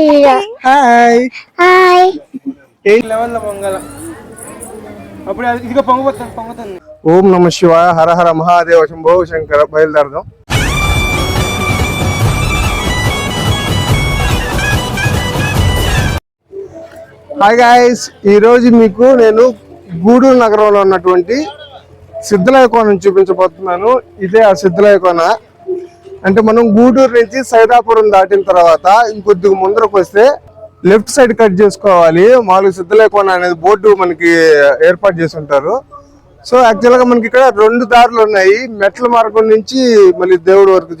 Hi hi. ఓం నమ శివాయ, హర హర మహాదేవ, శంభో శంకర. బయలుదేరదాం. హాయ్ గాయ్స్, ఈరోజు మీకు నేను గూడూరు నగరంలో ఉన్నటువంటి సిద్ధలయ కోనను చూపించబోతున్నాను. ఇదే ఆ సిద్ధలయ కోన. అంటే మనం గూడూరు నుంచి సైదాపురం దాటిన తర్వాత ఇంకొద్దిగా ముందరకు వస్తే లెఫ్ట్ సైడ్ కట్ చేసుకోవాలి. మామూలుగా సిద్ధలయ కోన అనేది బోర్డు మనకి ఏర్పాటు చేసి ఉంటారు. సో యాక్చువల్గా మనకి ఇక్కడ 2 దారులు ఉన్నాయి. మెట్ల మార్గం నుంచి మళ్ళీ దేవుడి వరకు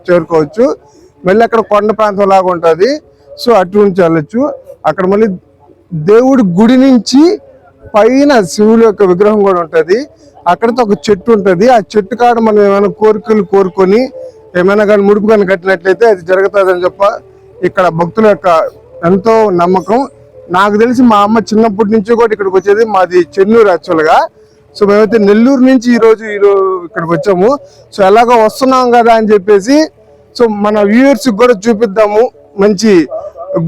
చేరుకోవచ్చు. మళ్ళీ అక్కడ కొండ ప్రాంతం లాగా ఉంటుంది. సో అటు నుంచి వెళ్ళొచ్చు. అక్కడ మళ్ళీ దేవుడి గుడి నుంచి పైన శివుడి యొక్క విగ్రహం కూడా ఉంటుంది. అక్కడితో ఒక చెట్టు ఉంటుంది. ఆ చెట్టు కాడ మనం ఏమైనా కోరికలు కోరుకొని ఏమైనా కానీ ముడుపు కానీ కట్టినట్లయితే అది జరుగుతుందని చెప్ప ఇక్కడ భక్తుల యొక్క ఎంతో నమ్మకం. నాకు తెలిసి మా అమ్మ చిన్నప్పటి నుంచి కూడా ఇక్కడికి వచ్చేది. మాది చెన్నూరు యాక్చువల్గా. సో మేమైతే నెల్లూరు నుంచి ఈరోజు ఇక్కడికి వచ్చాము. సో ఎలాగో వస్తున్నాం కదా అని చెప్పేసి సో మన వ్యూవర్స్ కూడా చూపిద్దాము. మంచి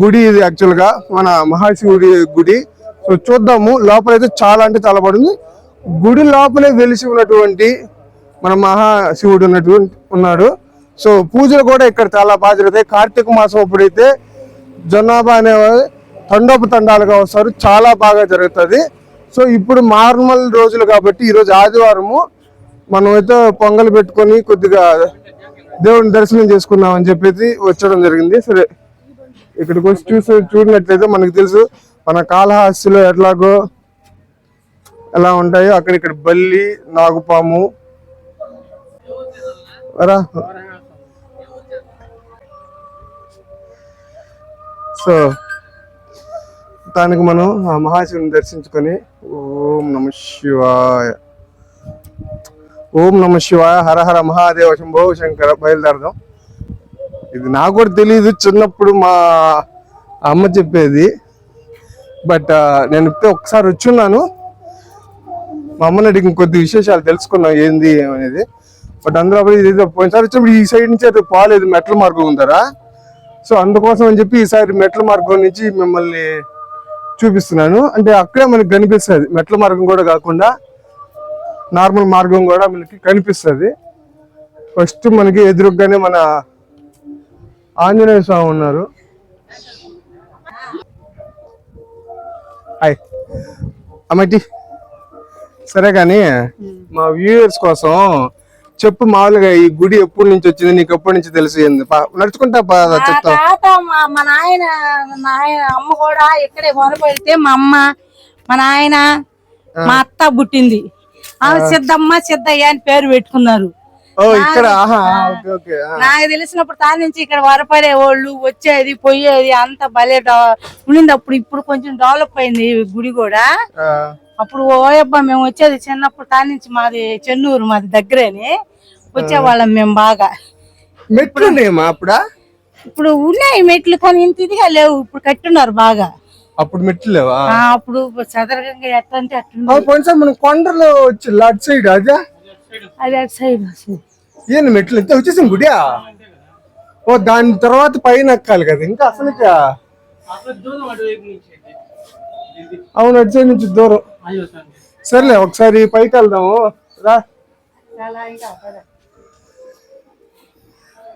గుడి ఇది యాక్చువల్గా, మన మహాశివుడి గుడి. సో చూద్దాము. లోపలైతే చాలా అంటే చాలా పడింది. గుడి లోపలే వెలిసి ఉన్నటువంటి మన మహాశివుడు ఉన్నాడు. సో పూజలు కూడా ఇక్కడ చాలా బాగా జరుగుతాయి. కార్తీక మాసం అప్పుడైతే జనాభా అనేవారు తండోపతండాలుగా వస్తారు. చాలా బాగా జరుగుతుంది. సో ఇప్పుడు నార్మల్ రోజులు కాబట్టి ఈరోజు ఆదివారము మనమైతే పొంగల్ పెట్టుకొని కొద్దిగా దేవుడిని దర్శనం చేసుకుందాం అని చెప్పేసి వచ్చడం జరిగింది. సరే ఇక్కడికి వచ్చి చూసినట్లయితే మనకు తెలుసు మన కాళహస్తిలో ఎట్లాగో ఎలా ఉంటాయో అక్కడ ఇక్కడ బల్లి, నాగుపాము సో దానికి మనం ఆ మహాశివుని దర్శించుకొని ఓం నమ శివాయ, ఓం నమ శివాయ, హర హర మహాదేవ, శంభో శంకర. బయలుదేరదాం. ఇది నాకు కూడా తెలియదు, చిన్నప్పుడు మా అమ్మ చెప్పేది. బట్ నేను ఒకసారి వచ్చున్నాను. మా అమ్మని అడిగి కొద్ది విశేషాలు తెలుసుకున్నాం ఏంది అనేది. బట్ అందులో పోయినసారి వచ్చినప్పుడు ఈ సైడ్ నుంచి అయితే పోలేదు, మెట్ల మార్గం ఉందరా. సో అందుకోసం అని చెప్పి ఈసారి మెట్ల మార్గం నుంచి మిమ్మల్ని చూపిస్తున్నాను. అంటే అక్కడే మనకి కనిపిస్తుంది. మెట్ల మార్గం కూడా కాకుండా నార్మల్ మార్గం కూడా మనకి కనిపిస్తుంది. ఫస్ట్ మనకి ఎదురుగానే మన ఆంజనేయ స్వామి ఉన్నారు. హాయ్ అమ్మటి. సరే కానీ మా వ్యూవర్స్ కోసం చెప్పు, మామూలుగా ఈ గుడి ఎప్పటి నుంచి వచ్చింది, నీకు ఎప్పటి నుంచి తెలిసి నడుచుకుంటా చెప్తా. మా నాయన అమ్మ కూడా ఇక్కడే కొనపెడితే మా అమ్మ, మా నాయన, మా అత్త పుట్టింది. ఆమె సిద్ధమ్మ, సిద్ధయ్య అని పేరు పెట్టుకున్నారు. నాకు తెలిసినప్పుడు దాని నుంచి ఇక్కడ వరపడేవాళ్ళు, వచ్చేది పోయేది అంత భలే ఉండింది అప్పుడు. ఇప్పుడు కొంచెం డెవలప్ అయింది గుడి కూడా. అప్పుడు ఓయబ్బా మేము వచ్చేది చిన్నప్పుడు దాని నుంచి. మాది చెన్నూరు, మాది దగ్గరేని వచ్చేవాళ్ళం మేము బాగా. మెట్లు అప్పుడా? ఇప్పుడు ఉన్నాయి మెట్లు, కానీ ఇంత ఇదిగా లేవు. ఇప్పుడు కట్టున్నారు బాగా. అప్పుడు మెట్లు లేవా? అప్పుడు చదరగంగా ఎట్లా అంటే అట్లా మనం కొండలో వచ్చి అటు సైడ్ అదే అది అటు సైడ్ ఏం మెట్లు ఎంత వచ్చేసింది గుడియా? ఓ దాని తర్వాత పైన ఎక్కాలి కదా ఇంకా అసలు. అవును, అటు సైడ్ నుంచి దూరం. సర్లే ఒకసారి పైకి వెళ్దాము రా.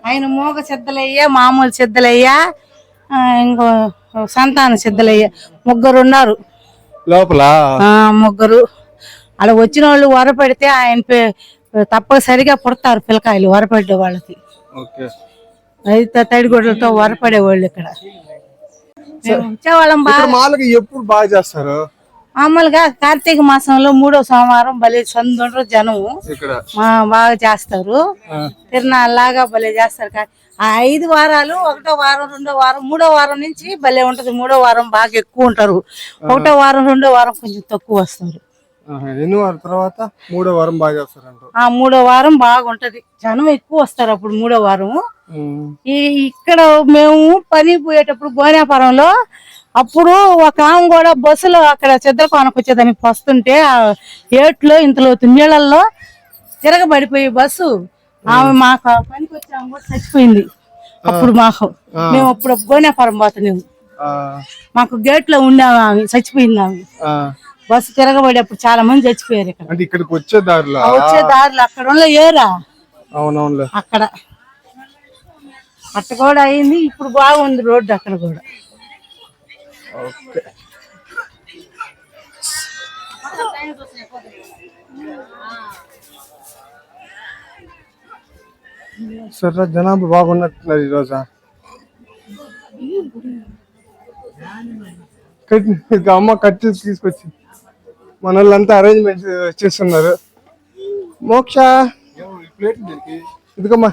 ఆయన మోగ సిద్ధలయ్య, మామూలు సిద్ధలయ్య, ఇంకో సంతాన సిద్ధలయ్య, ముగ్గురు ఉన్నారు లోపల. ముగ్గురు అలా వచ్చిన వాళ్ళు వరపెడితే ఆయన తప్పనిసరిగా పుడతారు పిల్లకాయలు వరపెట్టే వాళ్ళకి. అయితే తడిగొడ్లతో వరపడేవాళ్ళు ఇక్కడ వచ్చేవాళ్ళం. బాగా ఎప్పుడు బాగా చేస్తారు మామూలుగా కార్తీక మాసంలో 3వ సోమవారం భలే సందుండ్రు జనము బాగా చేస్తారు. తిరునాళ్ళలాగా భలే చేస్తారు. ఆ 5 వారాలు, 1వ వారం, 2వ వారం, 3వ వారం నుంచి భలే ఉంటది. 3వ వారం బాగా ఎక్కువ ఉంటారు. 1వ వారం, 2వ వారం కొంచెం తక్కువ వస్తారు. తర్వాత 3వ వారం బాగా చేస్తారు. 3వ వారం బాగుంటది, జనం ఎక్కువ వస్తారు అప్పుడు 3వ వారం. ఇక్కడ మేము పని పోయేటప్పుడు గోనేపురంలో అప్పుడు ఒక ఆమె కూడా బస్సులో అక్కడ చిద్రకోనకు వచ్చేదానికి వస్తుంటే ఏట్లో ఇంతలో నీళ్ళల్లో తిరగబడిపోయి బస్సు ఆమె మాకు పనికి వచ్చి ఆమె కూడా చచ్చిపోయింది. అప్పుడు మేము అప్పుడు గోనేపురం పోతున్నాము. మాకు గేట్ లో ఉండేవా చచ్చిపోయింది ఆమె. బస్సు తిరగబడేప్పుడు చాలా మంది చచ్చిపోయారు ఇక్కడ. అంటే ఇక్కడికి వచ్చే దారిలో అక్కడ ఉన్న ఏరా అవునవును అక్కడ అట్ట కూడా అయింది. ఇప్పుడు బాగుంది రోడ్డు అక్కడ కూడా. సరే జనాభా బాగున్నట్టున్నారు ఈరోజు. అమ్మ కట్ చేసి తీసుకొచ్చి మన వాళ్ళంతా అరేంజ్మెంట్ చేస్తున్నారు. మోక్ష ఇదిగమ్మా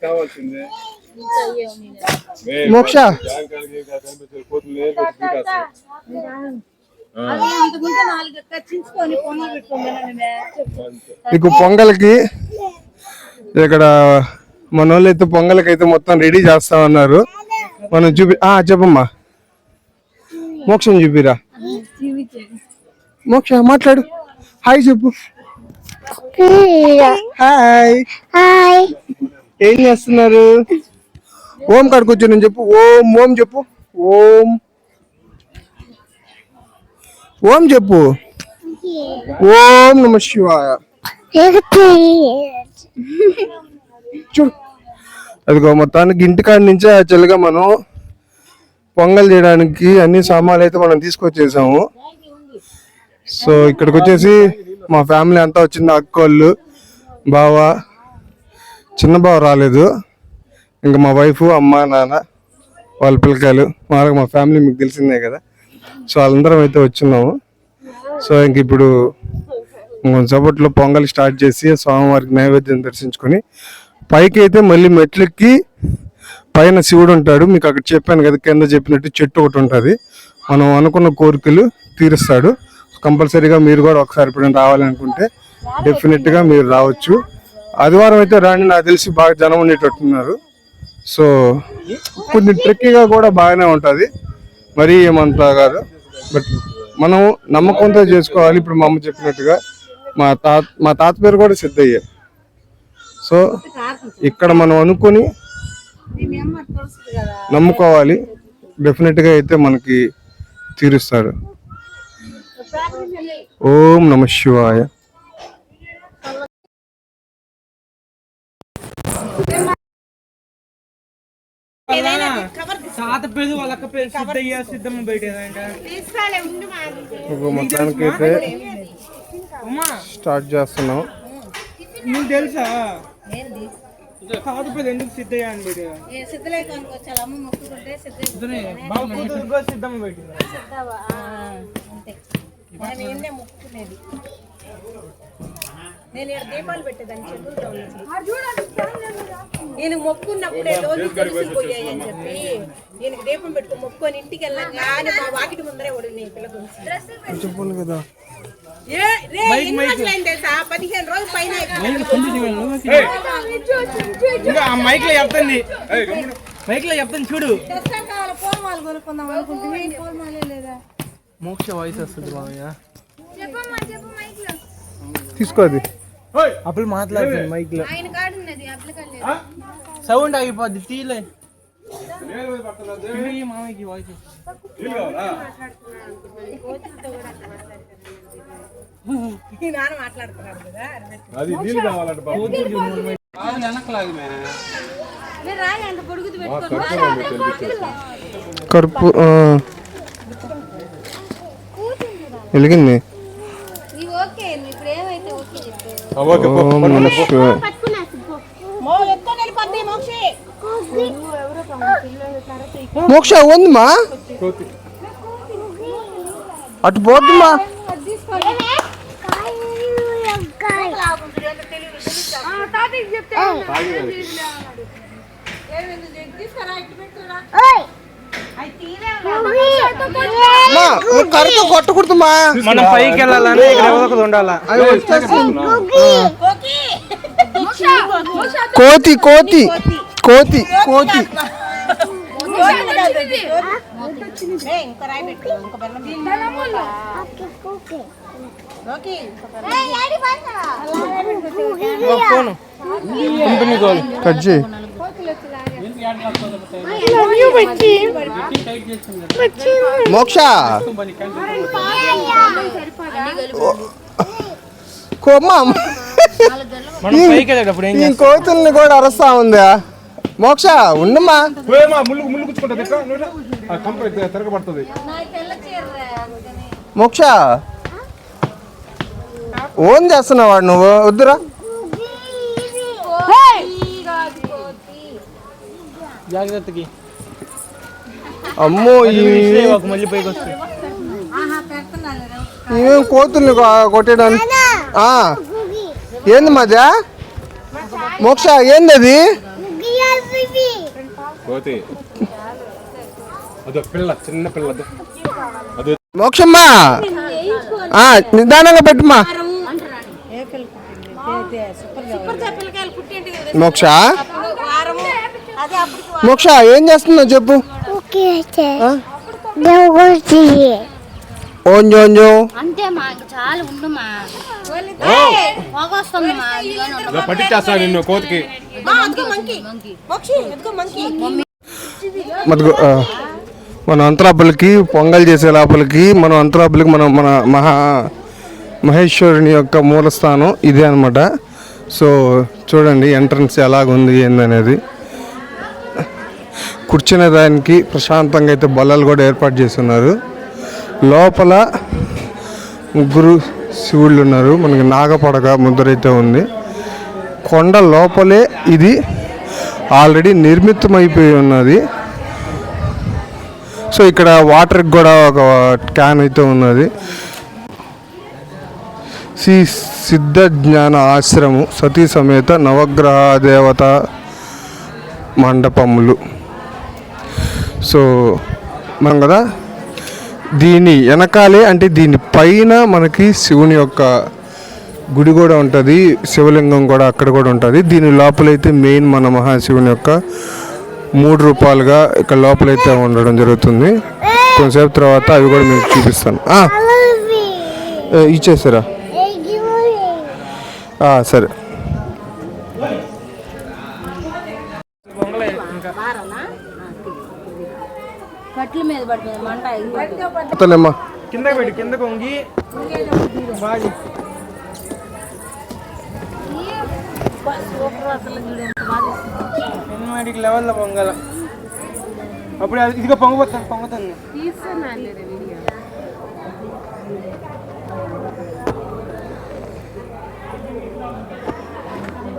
కావాల్సిందే. మోక్ష మీకు పొంగల్కి ఇక్కడ మన వాళ్ళు అయితే పొంగల్కి అయితే మొత్తం రెడీ చేస్తా ఉన్నారు. మనం చెప్పమ్మా మోక్షం చూపిరా. మోక్ష మాట్లాడు, హాయ్ చెప్పు. హాయ్ ఏం చేస్తున్నారు? ఓం కాడికొచ్చు నేను చెప్పు. ఓం ఓం చెప్పు. ఓం ఓం చెప్పు. ఓం నమ శివాయ. చూడు అదిగో మొత్తానికి ఇంటికాడి నుంచే యాక్చువల్గా మనం పొంగల్ చేయడానికి అన్ని సామాన్లు అయితే మనం తీసుకొచ్చేసాము. సో ఇక్కడికి వచ్చేసి మా ఫ్యామిలీ అంతా వచ్చింది. అక్కోళ్ళు, బావ, చిన్న బావ రాలేదు. ఇంకా మా వైఫ్, అమ్మ, నాన్న, వాళ్ళ పిల్లకాయలు, మా ఫ్యామిలీ మీకు తెలిసిందే కదా. సో వాళ్ళందరం అయితే వచ్చిన్నాము. సో ఇంక ఇప్పుడు కొంచెంసేపట్లో పొంగల్ స్టార్ట్ చేసి స్వామివారికి నైవేద్యం దర్శించుకొని పైకి అయితే మళ్ళీ మెట్లెక్కి పైన శివుడు ఉంటాడు. మీకు అక్కడ చెప్పాను కదా, కింద చెప్పినట్టు చెట్టు ఒకటి ఉంటుంది. మనం అనుకున్న కోరికలు తీరుస్తాడు. కంపల్సరీగా మీరు కూడా ఒకసారి ఇప్పుడు రావాలనుకుంటే డెఫినెట్గా మీరు రావచ్చు. ఆదివారం అయితే రాండి, నాకు తెలిసి బాగా జనం ఉండేటట్టున్నారు. సో కొంచెం ట్రెక్కింగ్గా కూడా బాగానే ఉంటుంది, మరీ ఏమంతా కాదు. బట్ మనం నమ్మకంతో చేసుకోవాలి. ఇప్పుడు మా అమ్మ చెప్పినట్టుగా మా తాత పేరు కూడా సిద్ధయ్య. సో ఇక్కడ మనం అనుకొని నమ్ముకోవాలి, డెఫినెట్గా అయితే మనకి తీరుస్తాడు. ఓం నమ శివాయ. మొత్తానికైతే స్టార్ట్ చేస్తున్నాం. నీకు తెలుసా కాకపోతే ఎందుకు సిద్ధయ్య అని సిద్ధమ్మ పెట్టింది. నేను ఇక్కడ దీపాలు పెట్టేదాన్ని చెరువులో నేను మొక్కున్నప్పుడే రోజు తెలిసిపోయాయి అని చెప్పి నేను దీపం పెట్టుకో మొక్కుని ఇంటికి వెళ్ళగానే మా వాకిటి ముందరే ఒడి నీ పిల్ల గురించి కదా. 15 రోజులు పైన మైక్ లో చెప్తాను, మైక్ లో చెప్తాను చూడు. పూర్మాలు కొనుక్కుందాం అనుకుంటే పూర్మాలే లేదా. మోక్ష వాయిస్ వస్తుంది మామయ్య, తీసుకో. అది అప్పుడు మాట్లాడుతుంది మైక్ లో, సౌండ్ ఆగిపోద్ది. తీలే మామయ్యకి వాయిస్ మాట్లాడుతున్నారు కదా. కరుపు వెలిగింది. మోక్ష ఉందమ్మా, అటు పోద్దమ్మా. కరుతో కొట్టకూడదుమా, మనం పైకి వెళ్ళాలని ఇక్కడ ఉండాలా. కోతి కోతి కోతి కోతి ఫోను కంపెనీ కాల్ కట్ చేయి. మోక్ష కొమ్మ మనం పైకి వెళ్ళేటప్పుడు ఏం ఈ కోతుల్ని కూడా అరుస్తా ఉందా? మోక్ష ఉండమ్మా. ముళ్ళు గుచ్చుకుంటుంది తిరగబడుతుంది. మోక్ష ఓన్ చేస్తున్నావాడు నువ్వు? వద్దురా. జాగ్రత్తకి అమ్మో మళ్ళీ పైకి వస్తుంది. ఇవేం కోతుల్ని కొట్టేయడానికి? ఏంది మజా? మోక్ష ఏంది అది? చిన్న పిల్ల మోక్షమ్మా నిదానంగా పెట్టుమా. మోక్ష మోక్ష ఏం చేస్తున్నావు చెప్పు. ఓంజో ఓంజో అంతే మా చాలా ఉండమా పట్టించేస్తా నిన్ను కోతికి. మదిగో మన అంతరాపులకి పొంగల్ చేసే లోపలికి మనం అంతరాపులకి మనం మన మహేశ్వరుని యొక్క మూలస్థానం ఇదే అనమాట. సో చూడండి ఎంట్రన్స్ ఎలాగుంది ఏందనేది. కూర్చునే దానికి ప్రశాంతంగా అయితే బల్లలు కూడా ఏర్పాటు చేస్తున్నారు. లోపల ముగ్గురు శివుళ్ళు ఉన్నారు. మనకి నాగపడగ ముద్ర అయితే ఉంది. కొండ లోపలే ఇది ఆల్రెడీ నిర్మితమైపోయి ఉన్నది. సో ఇక్కడ వాటర్కి కూడా ఒక క్యాన్ అయితే ఉన్నది. శ్రీ సిద్ధ జ్ఞాన ఆశ్రమం సతీ సమేత నవగ్రహ దేవత మండపములు. సో మనం కదా దీని వెనకాలే అంటే దీని పైన మనకి శివుని యొక్క గుడి కూడా ఉంటుంది. శివలింగం కూడా అక్కడ కూడా ఉంటుంది. దీని లోపలైతే మెయిన్ మన మహాశివుని యొక్క 3 రూపాయలుగా ఇక్కడ లోపలైతే ఉండడం జరుగుతుంది. కొంతసేపు తర్వాత అవి కూడా మీకు చూపిస్తాను. ఇచ్చేసారా? సరే. కట్ల మీద పడిపోయింది మంట. కింద పెట్టి కింద కొంగి బాగా సినిమాటిక్ లెవెల్లో పొంగల. అప్పుడు ఇదిగో పొంగుతుంది.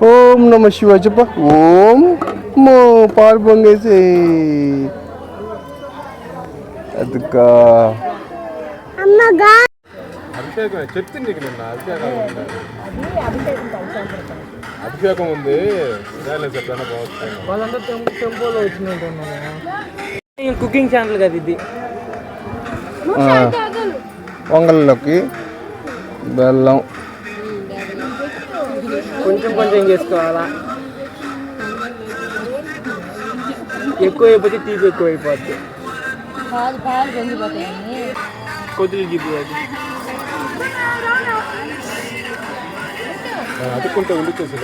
ఓం నమ శివాయ చెప్ప. ఓం పాలు పొంగేసి అదిగా అభిషేకం చెప్తుంది నిన్న. అభిషేకం ఉంది. వాళ్ళంతా టెంపోలో వచ్చినట్టున్నాను. కుకింగ్ ఛానల్ కదా ఇది. పొంగల్లోకి బెల్లం కొంచెం కొంచెం చేసుకోవాలా. ఎక్కువ అయిపోతే తీపి ఎక్కువ అయిపోద్ది. పాలు పొంగిపోతాయి. కొద్దిగా గిద్దు అతుక్కుంటే ఉండిచ్చేసి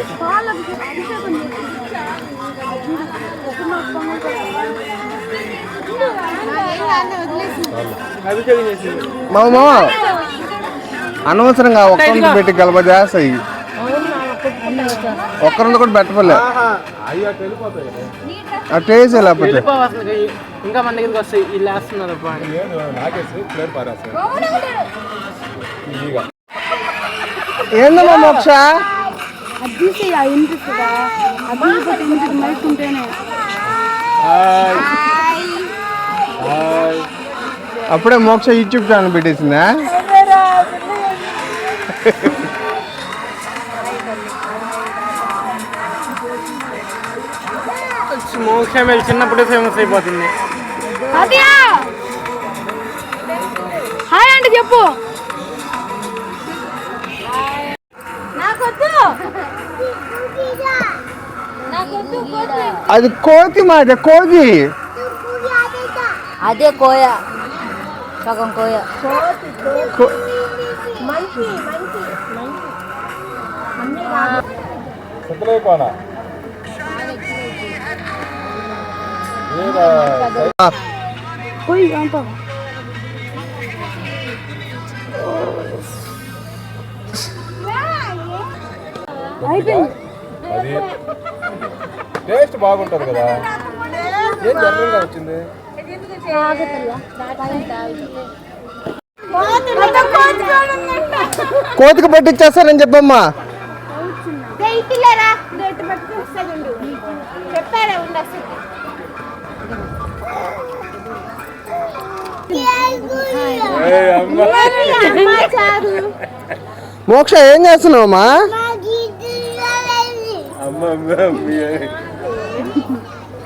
అభిషేకం చేసింది. మామ అనవసరంగా ఒక్కరిని పెట్టి గలబ చేస్తాయి. ఒక్కరిని కూడా పెట్టలే అట్టేసి లేకపోతే ఇంకా మన దగ్గరికి వస్తాయి. వీళ్ళు వేస్తున్నారు. ఏందమ్మా మోక్ష? అప్పుడే మోక్ష యూట్యూబ్ ఛానల్ పెట్టేసిందా? మోక్ష చిన్నప్పుడే ఫేమస్ అయిపోతుంది. హాయ్ అంటే చెప్పు. అది కోతి మాట. కోతి అదే కోయ సగం కోయ. సిద్ధలే కోన అది టేస్ట్ బాగుంటది కదా. ఏం జనరల్గా వచ్చింది? కోతికి పట్టిచ్చేస్తారని చెప్పమ్మా. చెప్పారా ఉండ మోక్ష ఏం చేస్తున్నావమ్మా?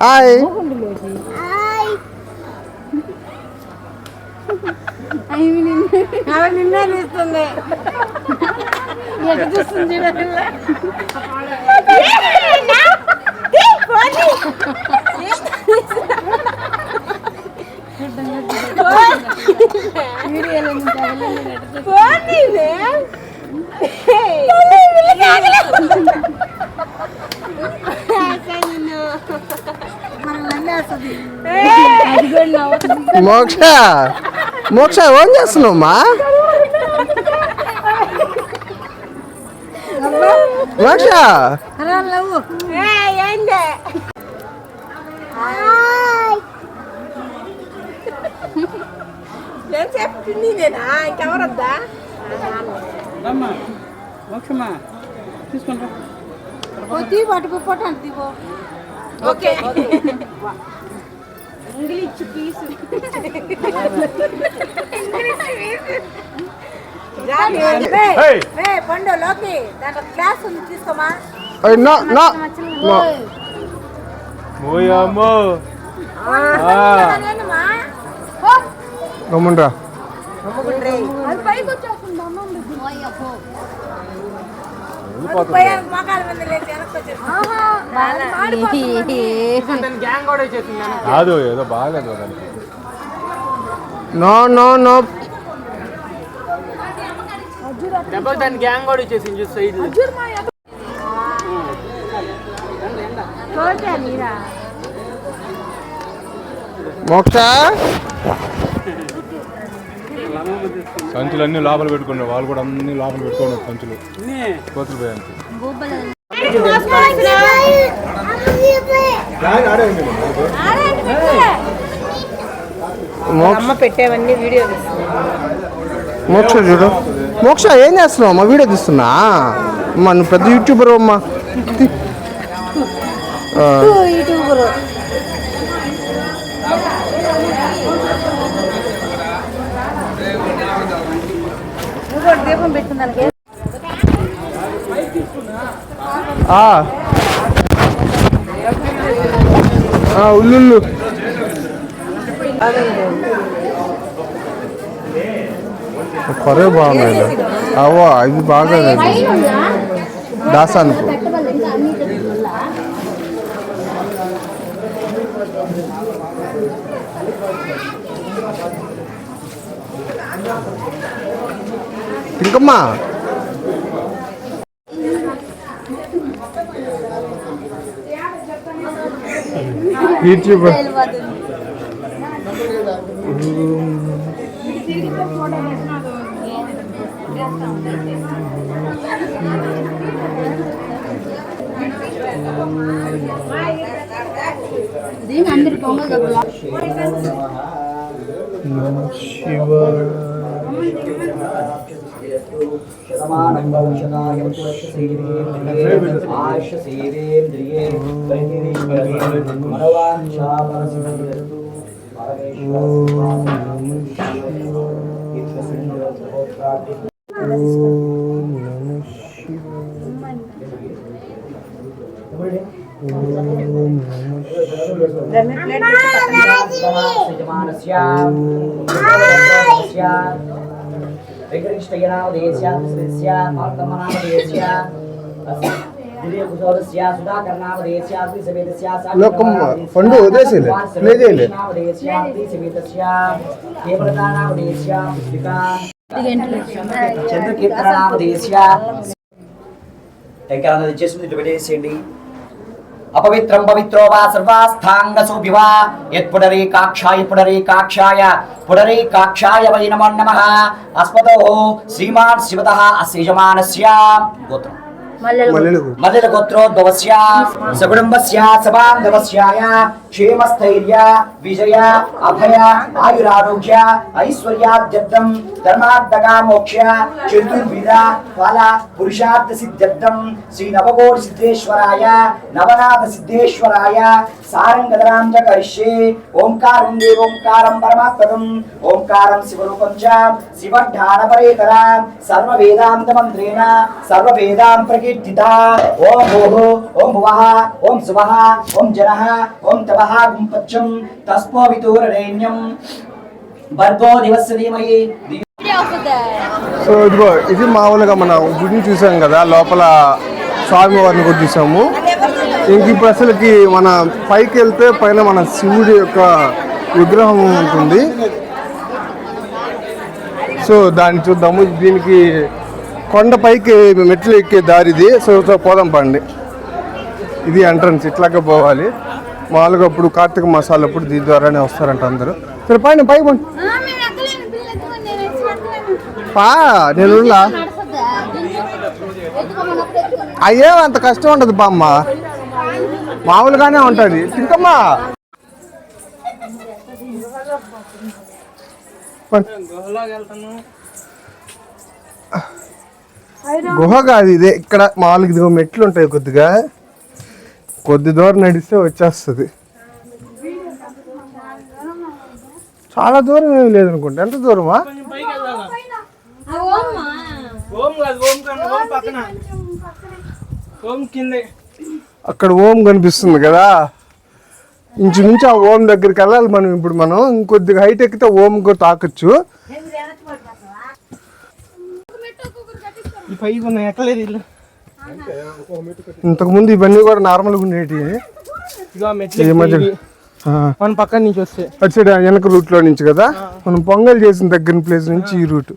హాయ్ నిన్నే ఇస్తుంది ఎటు చూస్తుంది మోక్ష మోక్ష ఏం చేస్తున్నావమ్మా? మోక్ష నేను చెప్తుంది నేనా ఇంకెవరొద్దా మోక్షమా తీసుకుంటా. పట్టుకు పొట్టాను తీపో. ఓకే ఇంగ్లీష్ పీసు పండు లోకి దాంట్లో క్లాస్ ఉంది తీసుకోమా. ఓయమ్మో గమ్ముండ్రా. కాదు ఏదో బాగాలేదు దానికి. నో నో నో డబ్బులు దాని గ్యాంగ్ కూడా ఇచ్చేసింది చూసి సైడ్. మోక్ష సంచులు అన్ని లోపల పెట్టుకున్నారు. వాళ్ళు కూడా అన్ని లోపల పెట్టుకున్నారు సంచులు. కోతులు పోయానికి అమ్మ పెట్టేవన్నీ వీడియో మోక్ష చూడు. మోక్ష ఏం చేస్తున్నావు అమ్మా? వీడియో తీస్తున్నా అమ్మా. నువ్వు పెద్ద యూట్యూబర్ అమ్మా. దీపం పెట్టుకుందానికి ఉల్లుళ్ళు కరే బాగున్నాయి. అవో ఇది బాగా దాసానికి ఇంకమ్మా. యూట్యూబ్ అందరి పొంగల్ శివ పండు వదిలేసేలే ప్లే చేయలే. చంద్రకీర్తనామదేశ్య టెంకాయ చేసి ఇటు పెట్టేసేయండి. అపవిత్రం పవిత్రో వా సర్వాస్థాంగసోభి వా యత్పుడరీకాక్షాయ పుడరీకాక్షాయ వై నమో నమః. అస్మతో శ్రీమాన్ శివతః అస్య యజమానస్య గోత్రం మల్లెల గోత్రోద్భవస్య సకుటుంబస్య సబాంధవస్యాయ క్షేమస్థైర్య విజయ అభయ ఆయురారోగ్య ఐశ్వర్యాద్యర్థం ధర్మార్థక మోక్ష చతుర్విధ ఫల పురుషార్థ సిద్ధ్యర్థం శ్రీ నవకోటి సిద్ధేశ్వరాయ నవనాథ సిద్ధేశ్వరాయ సారంగధరాం చ కరిష్యే. ఓంకారం దేవోంకారం పరమాత్మకం ఓంకారం శివరూపం చ శివఢ్యానపరేతరాం సర్వవేదాంత మంత్రేణ సర్వవేదాం ప్రకీర్తిత. ఓం భూః ఓం భువః ఓం శువః ఓం జనః ఓం తపః గుంపచ్చం తస్మోవితూరరేణ్యం భర్గో దివస్య ధీమహి. సో ఇదిగో ఇది మామూలుగా మనం గుడిని చూసాం కదా, లోపల స్వామివారిని కూడా చూసాము. ఇంక ఇప్పుడు అసలుకి మన పైకి వెళ్తే పైన మన శివుడి యొక్క విగ్రహం ఉంటుంది. సో దాన్ని చూద్దాము. దీనికి కొండ పైకి మెట్లు ఎక్కే దారిది. సో పోదాం పండి. ఇది ఎంట్రన్స్, ఇట్లాగే పోవాలి. మామూలుగా ఇప్పుడు కార్తీక మాసాలప్పుడు దీని ద్వారానే వస్తారంట అందరూ. సరే పైన పైకి పండి పా. నేను అయ్యే అంత కష్టం ఉండదు బామ్మ, మామూలుగానే ఉంటుంది. తింకమ్మా గుహ కాదు ఇదే. ఇక్కడ మామూలుగా ఇదిగో మెట్లు ఉంటాయి, కొద్ది దూరం నడిస్తే వచ్చేస్తుంది. చాలా దూరం ఏమి లేదనుకుంటా. ఎంత దూరమా? అక్కడ ఓం కనిపిస్తుంది కదా, ఇంచుమించు ఆ ఓం దగ్గరికి వెళ్ళాలి మనం. ఇప్పుడు మనం ఇంకొద్దిగా హైట్ ఎక్కితే ఓం కూడా తాకొచ్చు. ఇంతకుముందు ఇవన్నీ కూడా నార్మల్గా ఉండేవి. మన పక్కన నుంచి వస్తే అటు సైడ్ వెనక రూట్ లో నుంచి కదా, మనం పొంగల్ చేసిన దగ్గర ప్లేస్ నుంచి ఈ రూట్.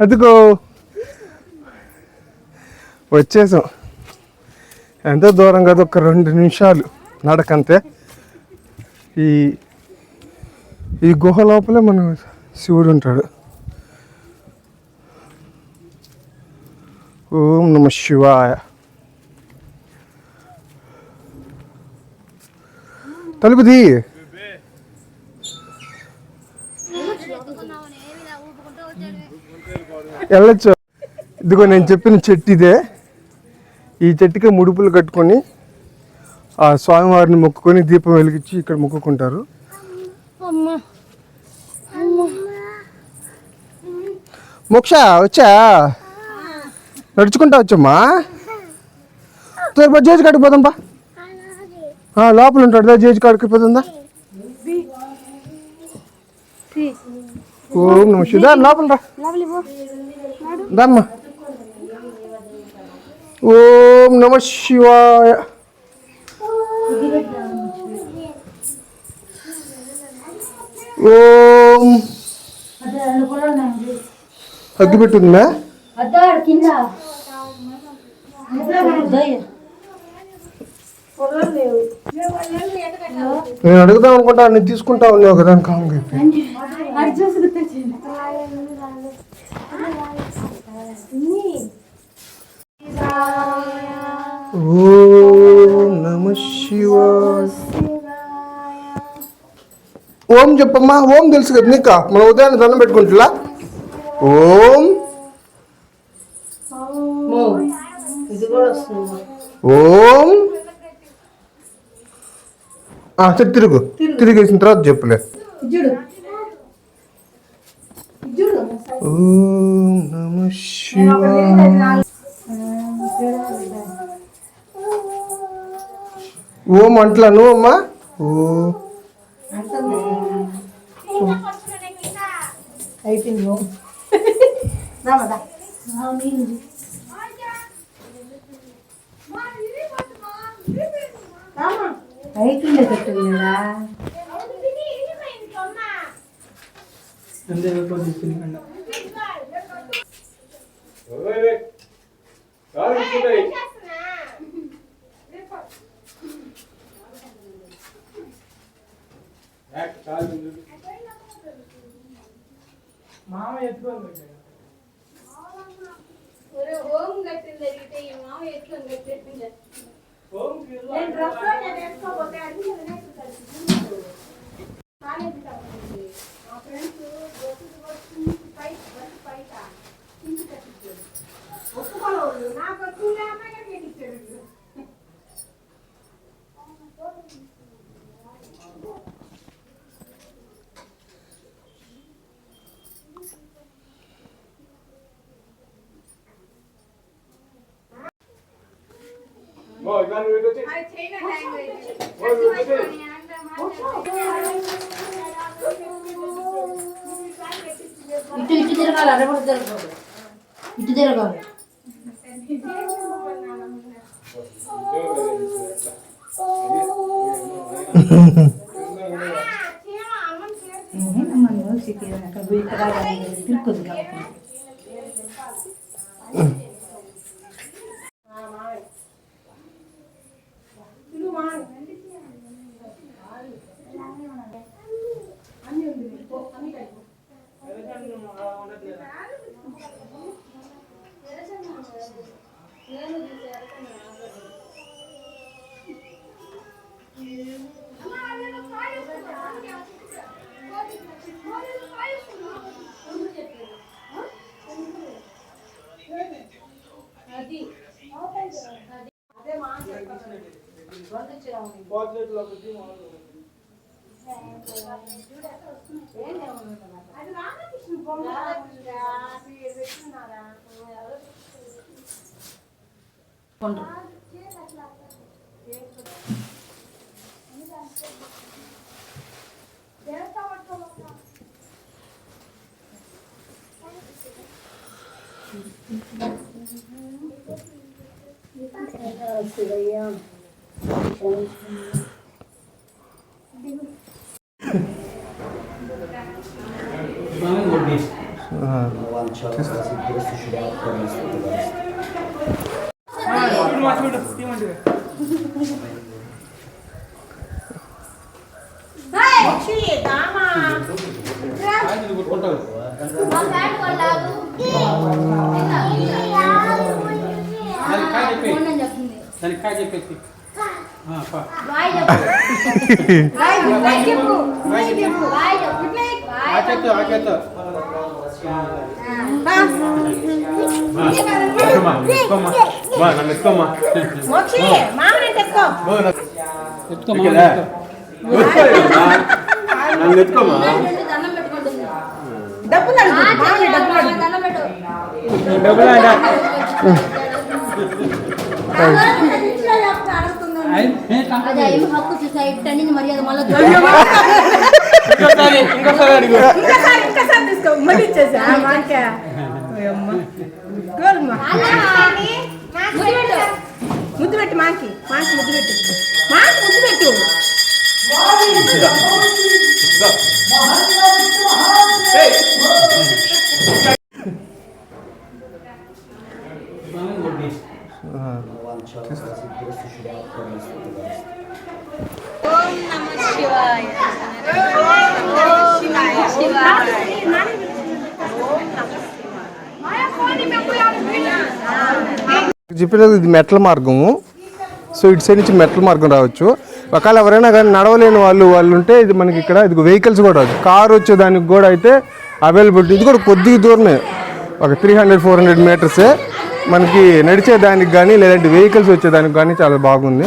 అదిగో వచ్చేసాం. ఎంతో దూరం కదా, ఒక 2 నిమిషాలు నడకంతే. ఈ గుహ లోపలే మన శివుడు ఉంటాడు. ఓం నమ శివాయ. తలుపుది వెళ్ళొచ్చు. ఇదిగో నేను చెప్పిన చెట్టు ఇదే. ఈ చెట్టుకే ముడుపులు కట్టుకొని ఆ స్వామివారిని మొక్కుకొని దీపం వెలిగించి ఇక్కడ మొక్కుకుంటారు. మోక్ష వచ్చా, నడుచుకుంటా వచ్చమ్మా. జేజు కాడికి పోదాంపా. లోపల ఉంటాడు, జేజు కాడికి పోతుందా? ఓం నమ శివాయ. లోపల రా దామ్మా. ఓం నమ శివాయ. ఓం అగ్గిపెట్టుందా? నేను అడుగుదాం అనుకుంటా, నేను తీసుకుంటా ఉన్నావు కదా కామ్గా. ఓం నమ శివాయ. ఓం చెప్పమ్మా. ఓం తెలుసు కదా నీకు, మన ఉదయాన్నే దండం పెట్టుకుంటులా. ఓం ఓం తిరిగేసిన తర్వాత చెప్పులే. ఓం నమ శివాయ. ఓం అంట్లా నువ్వు అమ్మా. ఓ అయిపోయింది అయిపోయిందే పెట్టిందా మామ ఎత్తుకోండి హోమ్ కట్టిన జరిగితే ఈ మామ ఎట్లా కట్టింది నేను డ్రెస్లో నేను వేసుకోపోతే అన్ని మా ఫ్రెండ్స్ బయట ఇంటి కట్టించారు ఒప్పుకోలేదు నాకు వచ్చిందే అమ్మాయి కట్టించారు ఇటు ఇటు తిరగాలి అడగడు తిరగాలి ఇటు తిరగాలి హక్కు చూసాయి మర్యాద మళ్ళీ తీసుకో మళ్ళీ ఇచ్చేసా ముద్దు పెట్టు మాకి ముద్దు పెట్టు ముద్దు పెట్టు చెప్పినది ఇది మెట్ల మార్గము. సో ఇటు సైడ్ నుంచి మెట్ల మార్గం రావచ్చు. ఒకవేళ ఎవరైనా కానీ నడవలేని వాళ్ళు ఉంటే ఇది మనకి ఇక్కడ ఇది వెహికల్స్ కూడా రావచ్చు. కారు వచ్చేదానికి కూడా అయితే అవైలబిలిటీ. ఇది కూడా కొద్దిగా దూరమే, ఒక 300-400 మీటర్సే. మనకి నడిచేదానికి కానీ లేదంటే వెహికల్స్ వచ్చేదానికి కానీ చాలా బాగుంది.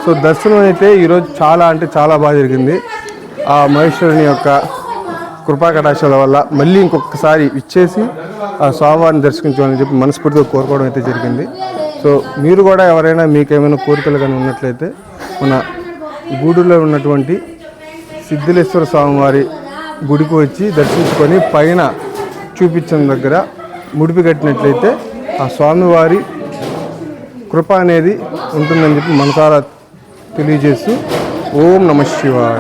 సో దర్శనం అయితే ఈరోజు చాలా అంటే చాలా బాగా జరిగింది. ఆ మహేశ్వరుని యొక్క కృపాకటాక్షాల వల్ల మళ్ళీ ఇంకొకసారి ఇచ్చేసి ఆ స్వామివారిని దర్శించాలని చెప్పి మనస్ఫూర్తిగా కోరుకోవడం అయితే జరిగింది. సో మీరు కూడా ఎవరైనా మీకేమైనా కోరికలు కానీ ఉన్నట్లయితే మన గూడూరులో ఉన్నటువంటి సిద్ధలేశ్వర స్వామివారి గుడికి వచ్చి దర్శించుకొని పైన చూపించిన దగ్గర ముడిపి కట్టినట్లయితే ఆ స్వామివారి కృప అనేది ఉంటుందని చెప్పి మనసారా తెలియజేస్తూ ఓం నమః శివాయ.